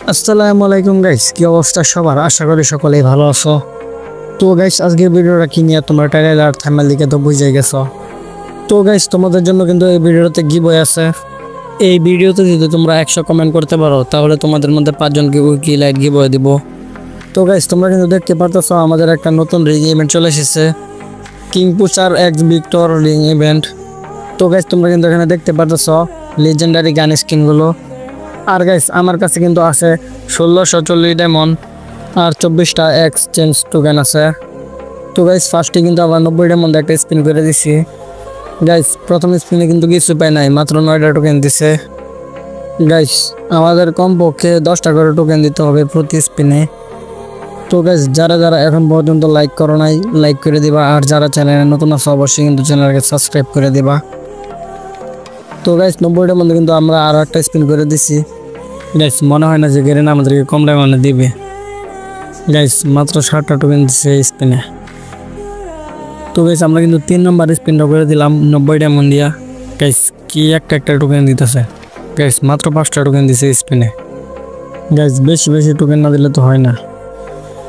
আসসালামু আলাইকুম গাইস, কি অবস্থা সবার? আশা করি সকলেই ভালো আছো। তো গাইস, আজকের ভিডিওটা কি নিয়ে তোমরা টাইটেল আর থাম্বনেল দেখে তো বুঝে গেছো। তো গাইস, তোমাদের জন্য কিন্তু এই ভিডিওতে গিভওয়ে আছে। এই ভিডিওতে যদি তোমরা 100 কমেন্ট করতে পারো তাহলে তোমাদের মধ্যে 5 জনকে উইকলি লাইট গিভওয়ে দিব। তো গাইস, তোমরা কিন্তু দেখতে পারতেছো আমাদের একটা নতুন রিং ইভেন্ট চলে এসেছে, কিংপুচার এক্স ভিক্টর রিং ইভেন্ট। তো গাইস, তোমরা কিন্তু এখানে দেখতে পারতেছো লেজেন্ডারি গান স্কিনগুলো। আর গাইস, আমার কাছে কিন্তু আছে 1640 ডায়মন্ড আর 24টা এক্সচেঞ্জ টোকেন আছে। তো গাইস, ফার্স্টে কিন্তু আবার 90 ডায়মন্ড একটা স্পিন করে দিছি। গাইস, প্রথম স্পিনে কিন্তু কিছু পাই নাই, মাত্র 9টা টোকেন দিছে। গাইস, আমাদের কমপক্ষে 10টা করে টোকেন দিতে হবে প্রতি স্পিনে। তো গাইস, যারা যারা এখন পর্যন্ত লাইক করো নাই, লাইক করে দিবা। আর যারা চ্যানেলে নতুন আছে অবশ্যই কিন্তু চ্যানেলকে সাবস্ক্রাইব করে দিবা। তো গাইস, 90টার মধ্যে কিন্তু আমরা আরও একটা স্পিন করে দিছি। গাইস, মনে হয় না যে গেরিনা আমাদেরকে কম ডায়মন্ডে দিবে। গাইস, মাত্র 7টা টোকেন দিচ্ছে এই স্পিনে। তো গাইস, আমরা কিন্তু 3 নম্বর স্পিনটা করে দিলাম 90 ডায়মন্ড দিয়া। গাইস, কি একটা টোকেন দিতেছে। গাইস, মাত্র 5টা টোকেন দিছে স্পিনে। গাইস, বেশি বেশি টোকেন না দিলে তো হয় না।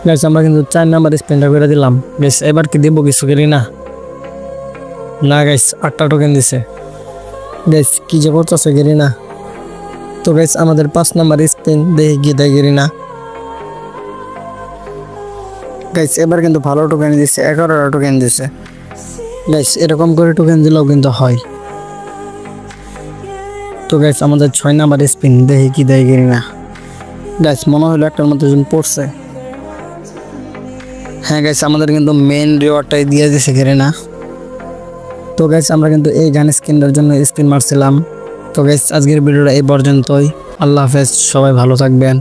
গাইস, আমরা কিন্তু 4 নম্বর স্পিনটা করে দিলাম। গাইস, এবার কি দেবো কিছু গেরিনা? না গাইস, 8টা টোকেন দিছে। গাইস, কি যে করতেছে গেরিনা। তো গাইস, আমাদের 5 নাম্বার স্পিন দেখে গিয়ে দেয় গেরিনা। গাইস, এবার কিন্তু ভালো টোকেন দিচ্ছে, 11টা টোকেন দিচ্ছে। গাইস, এরকম করে টোকেন দিলেও কিন্তু হয়। তো গাইস, আমাদের 6 নাম্বার স্পিন দেখে কি দেয় গেরিনা। গাইস, মনে হলো একটার মধ্যে জন পড়ছে। হ্যাঁ গাইস, আমাদের কিন্তু মেন রিওয়ার্ডটাই দিয়ে দিছে গেরিনা। তো গাইস, আমরা কিন্তু এই গান স্কিনটার জন্য স্পিন মারছিলাম। তো গাইস, আজকের ভিডিওটা এই পর্যন্তই। আল্লাহ হাফেজ, সবাই ভালো থাকবেন।